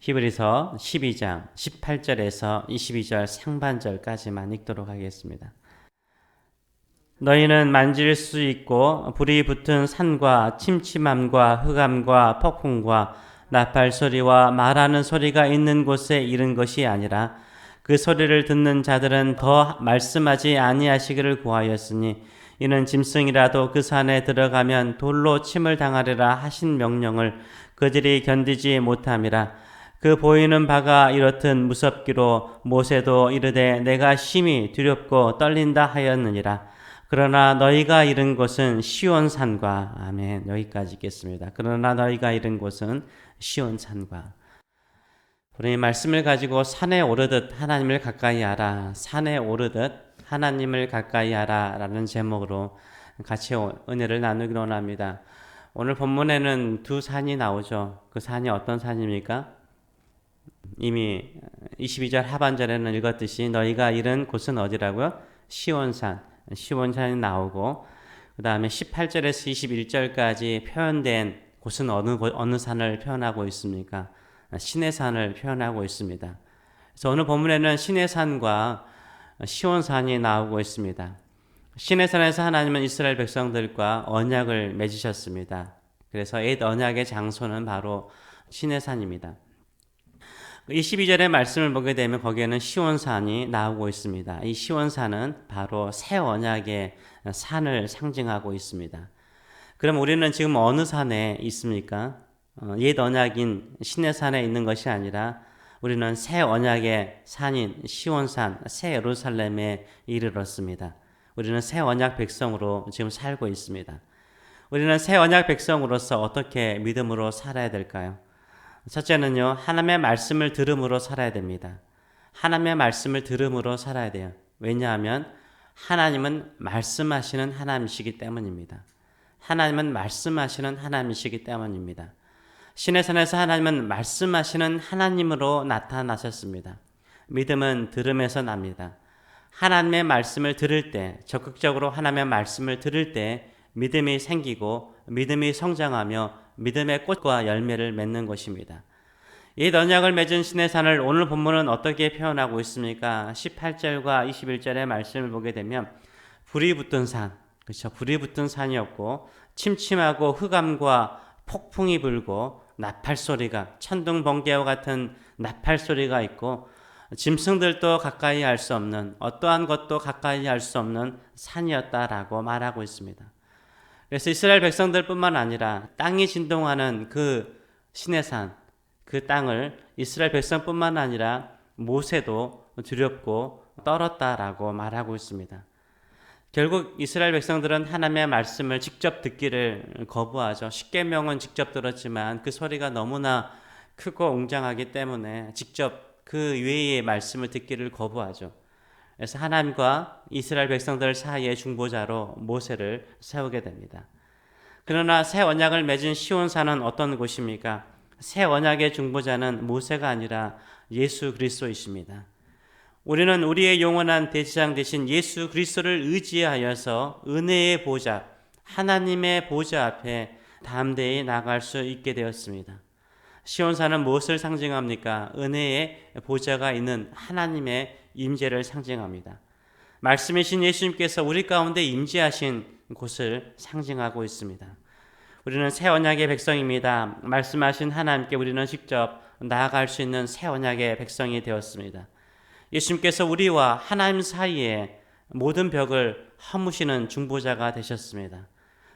히브리서 12장 18절에서 22절 상반절까지만 읽도록 하겠습니다. 너희는 만질 수 있고 불이 붙은 산과 침침함과 흑암과 폭풍과 나팔 소리와 말하는 소리가 있는 곳에 이른 것이 아니라 그 소리를 듣는 자들은 더 말씀하지 아니하시기를 구하였으니 이는 짐승이라도 그 산에 들어가면 돌로 침을 당하리라 하신 명령을 그들이 견디지 못함이라. 그 보이는 바가 이렇듯 무섭기로 모세도 이르되 내가 심히 두렵고 떨린다 하였느니라. 그러나 너희가 이른 곳은 시온산과 아멘. 여기까지 읽겠습니다. 그러나 너희가 이른 곳은 시온산과. 우리 말씀을 가지고 산에 오르듯 하나님을 가까이 하라. 산에 오르듯 하나님을 가까이 하라 라는 제목으로 같이 은혜를 나누기로 원합니다. 오늘 본문에는 두 산이 나오죠. 그 산이 어떤 산입니까? 이미 22절 하반절에는 읽었듯이 너희가 이른 곳은 어디라고요? 시온산. 시온산이 나오고 그 다음에 18절에서 21절까지 표현된 곳은 어느 산을 표현하고 있습니까? 시내산을 표현하고 있습니다. 그래서 오늘 본문에는 시내산과 시온산이 나오고 있습니다. 시내산에서 하나님은 이스라엘 백성들과 언약을 맺으셨습니다. 그래서 옛 언약의 장소는 바로 시내산입니다. 22절의 말씀을 보게 되면 거기에는 시온산이 나오고 있습니다. 이 시온산은 바로 새 언약의 산을 상징하고 있습니다. 그럼 우리는 지금 어느 산에 있습니까? 옛 언약인 시내산에 있는 것이 아니라 우리는 새 언약의 산인 시온산, 새 예루살렘에 이르렀습니다. 우리는 새 언약 백성으로 지금 살고 있습니다. 우리는 새 언약 백성으로서 어떻게 믿음으로 살아야 될까요? 첫째는요, 하나님의 말씀을 들음으로 살아야 됩니다. 하나님의 말씀을 들음으로 살아야 돼요. 왜냐하면 하나님은 말씀하시는 하나님이시기 때문입니다. 하나님은 말씀하시는 하나님이시기 때문입니다. 시내산에서 하나님은 말씀하시는 하나님으로 나타나셨습니다. 믿음은 들음에서 납니다. 하나님의 말씀을 들을 때, 적극적으로 하나님의 말씀을 들을 때 믿음이 생기고 믿음이 성장하며 믿음의 꽃과 열매를 맺는 것입니다. 이 언약을 맺은 시내산을 오늘 본문은 어떻게 표현하고 있습니까? 18절과 21절의 말씀을 보게 되면 불이 붙은 산, 그렇죠? 불이 붙은 산이었고 침침하고 흑암과 폭풍이 불고 나팔 소리가 천둥 번개와 같은 나팔 소리가 있고 짐승들도 가까이 할 수 없는 어떠한 것도 가까이 할 수 없는 산이었다라고 말하고 있습니다. 그래서 이스라엘 백성들뿐만 아니라 땅이 진동하는 그 시내산, 그 땅을 이스라엘 백성뿐만 아니라 모세도 두렵고 떨었다라고 말하고 있습니다. 결국 이스라엘 백성들은 하나님의 말씀을 직접 듣기를 거부하죠. 십계명은 직접 들었지만 그 소리가 너무나 크고 웅장하기 때문에 직접 그 외의 말씀을 듣기를 거부하죠. 그래서 하나님과 이스라엘 백성들 사이의 중보자로 모세를 세우게 됩니다. 그러나 새 언약을 맺은 시온산은 어떤 곳입니까? 새 언약의 중보자는 모세가 아니라 예수 그리스도이십니다. 우리는 우리의 영원한 대제사장 되신 예수 그리스도를 의지하여서 은혜의 보좌, 하나님의 보좌 앞에 담대히 나갈 수 있게 되었습니다. 시온산은 무엇을 상징합니까? 은혜의 보좌가 있는 하나님의 임재를 상징합니다. 말씀이신 예수님께서 우리 가운데 임재하신 곳을 상징하고 있습니다. 우리는 새 언약의 백성입니다. 말씀하신 하나님께 우리는 직접 나아갈 수 있는 새 언약의 백성이 되었습니다. 예수님께서 우리와 하나님 사이에 모든 벽을 허무시는 중보자가 되셨습니다.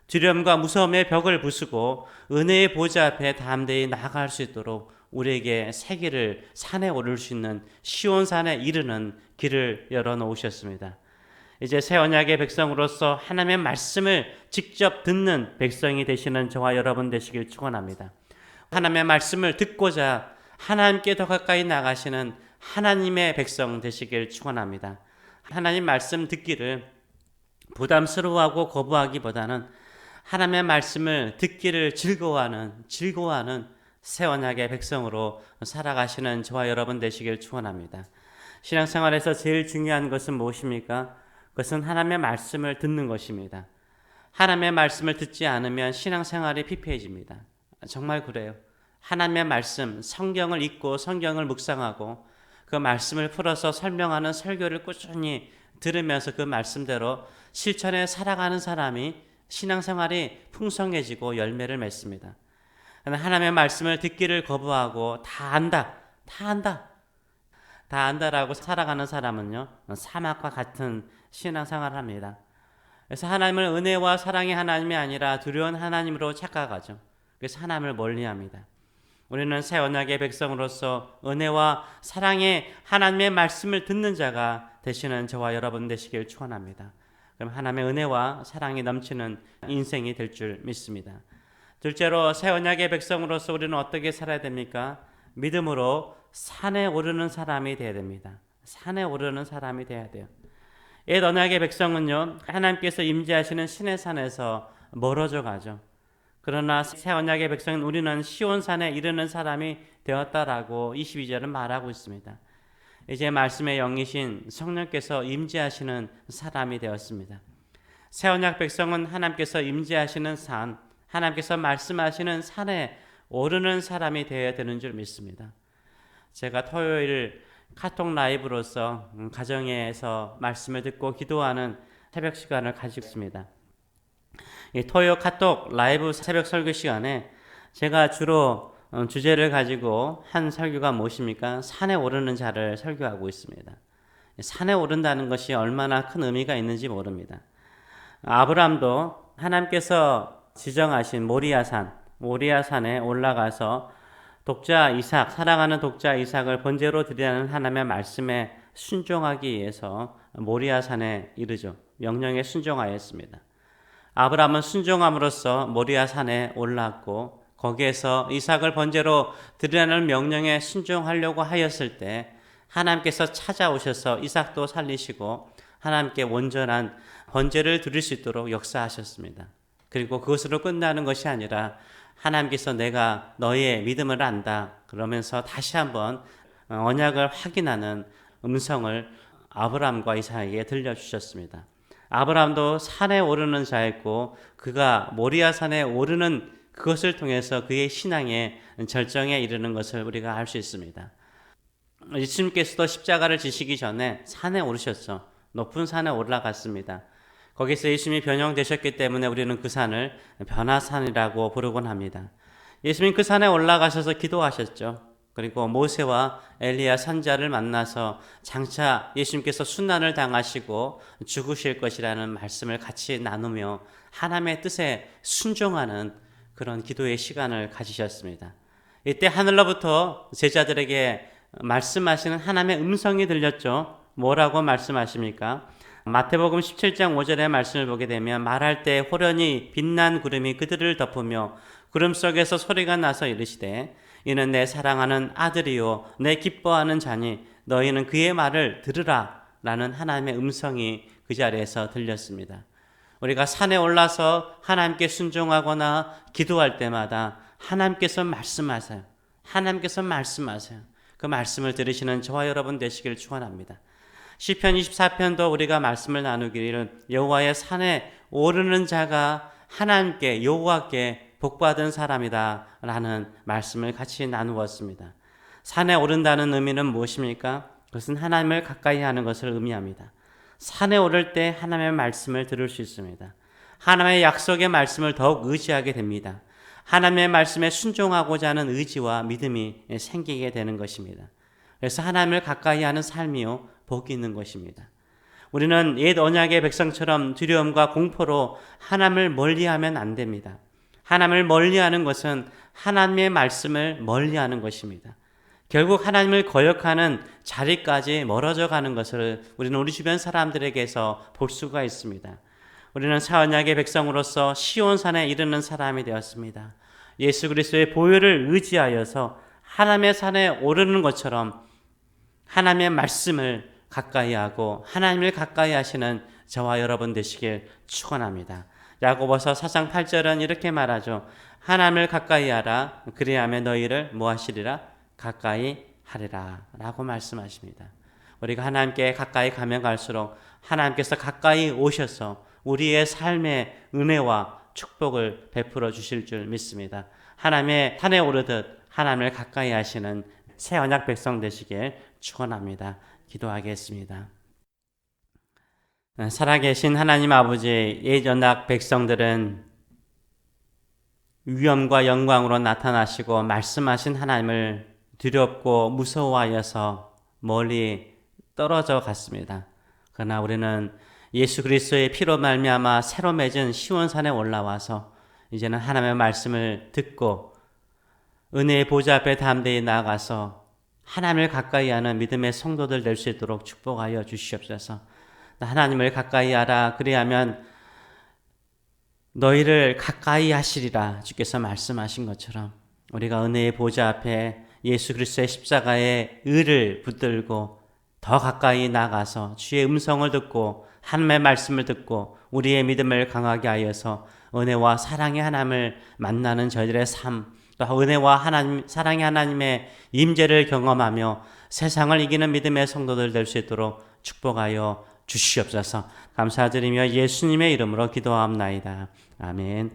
두려움과 무서움의 벽을 부수고 은혜의 보좌 앞에 담대히 나아갈 수 있도록 우리에게 새 길을 산에 오를 수 있는 시온산에 이르는 길을 열어놓으셨습니다. 이제 새 언약의 백성으로서 하나님의 말씀을 직접 듣는 백성이 되시는 저와 여러분 되시길 축원합니다. 하나님의 말씀을 듣고자 하나님께 더 가까이 나가시는 하나님의 백성 되시길 축원합니다. 하나님 말씀 듣기를 부담스러워하고 거부하기보다는 하나님의 말씀을 듣기를 즐거워하는 새 언약의 백성으로 살아가시는 저와 여러분 되시길 축원합니다. 신앙생활에서 제일 중요한 것은 무엇입니까? 그것은 하나님의 말씀을 듣는 것입니다. 하나님의 말씀을 듣지 않으면 신앙생활이 피폐해집니다. 정말 그래요. 하나님의 말씀, 성경을 읽고 성경을 묵상하고 그 말씀을 풀어서 설명하는 설교를 꾸준히 들으면서 그 말씀대로 실천에 살아가는 사람이 신앙생활이 풍성해지고 열매를 맺습니다. 하나님의 말씀을 듣기를 거부하고 다 안다라고 살아가는 사람은요, 사막과 같은 신앙생활을 합니다. 그래서 하나님을 은혜와 사랑의 하나님이 아니라 두려운 하나님으로 착각하죠. 그래서 하나님을 멀리합니다. 우리는 새 언약의 백성으로서 은혜와 사랑의 하나님의 말씀을 듣는 자가 되시는 저와 여러분 되시길 축원합니다. 그럼 하나님의 은혜와 사랑이 넘치는 인생이 될 줄 믿습니다. 둘째로 새 언약의 백성으로서 우리는 어떻게 살아야 됩니까? 믿음으로 산에 오르는 사람이 되어야 됩니다. 산에 오르는 사람이 되어야 돼요. 옛 언약의 백성은요, 하나님께서 임재하시는 신의 산에서 멀어져 가죠. 그러나 새 언약의 백성은 우리는 시온산에 이르는 사람이 되었다라고 22절은 말하고 있습니다. 이제 말씀의 영이신 성령께서 임재하시는 사람이 되었습니다. 새 언약 백성은 하나님께서 임재하시는 산, 하나님께서 말씀하시는 산에 오르는 사람이 되어야 되는 줄 믿습니다. 제가 토요일 카톡 라이브로서 가정에서 말씀을 듣고 기도하는 새벽 시간을 가지고 있습니다. 이 토요 카톡 라이브 새벽 설교 시간에 제가 주로 주제를 가지고 한 설교가 무엇입니까? 산에 오르는 자를 설교하고 있습니다. 산에 오른다는 것이 얼마나 큰 의미가 있는지 모릅니다. 아브라함도 하나님께서 지정하신 모리아산에 올라가서 사랑하는 독자 이삭을 번제로 드리라는 하나님의 말씀에 순종하기 위해서 모리아산에 이르죠. 명령에 순종하였습니다. 아브라함은 순종함으로써 모리아산에 올랐고 거기에서 이삭을 번제로 드리라는 명령에 순종하려고 하였을 때 하나님께서 찾아오셔서 이삭도 살리시고 하나님께 온전한 번제를 드릴 수 있도록 역사하셨습니다. 그리고 그것으로 끝나는 것이 아니라 하나님께서 내가 너의 믿음을 안다 그러면서 다시 한번 언약을 확인하는 음성을 아브라함과 이삭에게 들려주셨습니다. 아브라함도 산에 오르는 자였고 그가 모리아산에 오르는 그것을 통해서 그의 신앙의 절정에 이르는 것을 우리가 알 수 있습니다. 예수님께서도 십자가를 지시기 전에 산에 오르셨죠. 높은 산에 올라갔습니다. 거기서 예수님이 변형되셨기 때문에 우리는 그 산을 변화산이라고 부르곤 합니다. 예수님 그 산에 올라가셔서 기도하셨죠. 그리고 모세와 엘리야 선지자를 만나서 장차 예수님께서 순환을 당하시고 죽으실 것이라는 말씀을 같이 나누며 하나님의 뜻에 순종하는 그런 기도의 시간을 가지셨습니다. 이때 하늘로부터 제자들에게 말씀하시는 하나님의 음성이 들렸죠. 뭐라고 말씀하십니까? 마태복음 17장 5절의 말씀을 보게 되면 말할 때 호련히 빛난 구름이 그들을 덮으며 구름 속에서 소리가 나서 이르시되 이는 내 사랑하는 아들이요 내 기뻐하는 자니 너희는 그의 말을 들으라 라는 하나님의 음성이 그 자리에서 들렸습니다. 우리가 산에 올라서 하나님께 순종하거나 기도할 때마다 하나님께서 말씀하세요. 그 말씀을 들으시는 저와 여러분 되시길 축원합니다. 시편 24편도 우리가 말씀을 나누기를 여호와의 산에 오르는 자가 하나님께 여호와께 복받은 사람이다 라는 말씀을 같이 나누었습니다. 산에 오른다는 의미는 무엇입니까? 그것은 하나님을 가까이 하는 것을 의미합니다. 산에 오를 때 하나님의 말씀을 들을 수 있습니다. 하나님의 약속의 말씀을 더욱 의지하게 됩니다. 하나님의 말씀에 순종하고자 하는 의지와 믿음이 생기게 되는 것입니다. 그래서 하나님을 가까이 하는 삶이요 복이 있는 것입니다. 우리는 옛 언약의 백성처럼 두려움과 공포로 하나님을 멀리하면 안 됩니다. 하나님을 멀리하는 것은 하나님의 말씀을 멀리하는 것입니다. 결국 하나님을 거역하는 자리까지 멀어져 가는 것을 우리는 우리 주변 사람들에게서 볼 수가 있습니다. 우리는 새 언약의 백성으로서 시온산에 이르는 사람이 되었습니다. 예수 그리스도의 보혈을 의지하여서 하나님의 산에 오르는 것처럼 하나님의 말씀을 가까이 하고 하나님을 가까이 하시는 저와 여러분 되시길 축원합니다. 야고보서 4장 8절은 이렇게 말하죠. 하나님을 가까이 하라. 그리하면 너희를 뭐하시리라? 가까이 하리라 라고 말씀하십니다. 우리가 하나님께 가까이 가면 갈수록 하나님께서 가까이 오셔서 우리의 삶의 은혜와 축복을 베풀어 주실 줄 믿습니다. 하나님의 산에 오르듯 하나님을 가까이 하시는 새 언약 백성 되시길 축원합니다. 기도하겠습니다. 살아계신 하나님 아버지, 옛 언약 백성들은 위엄과 영광으로 나타나시고 말씀하신 하나님을 두렵고 무서워하여서 멀리 떨어져 갔습니다. 그러나 우리는 예수 그리스도의 피로 말미암아 새로 맺은 시온산에 올라와서 이제는 하나님의 말씀을 듣고 은혜의 보좌 앞에 담대히 나아가서 하나님을 가까이 하는 믿음의 성도들 될 수 있도록 축복하여 주시옵소서. 하나님을 가까이 하라, 그리하면 너희를 가까이 하시리라 주께서 말씀하신 것처럼 우리가 은혜의 보좌 앞에 예수 그리스도의 십자가의 의를 붙들고 더 가까이 나가서 주의 음성을 듣고 하나님의 말씀을 듣고 우리의 믿음을 강하게 하여서 은혜와 사랑의 하나님을 만나는 저희들의 삶, 또 은혜와 하나님, 사랑의 하나님의 임재를 경험하며 세상을 이기는 믿음의 성도들 될 수 있도록 축복하여 주시옵소서. 감사드리며 예수님의 이름으로 기도합나이다. 아멘.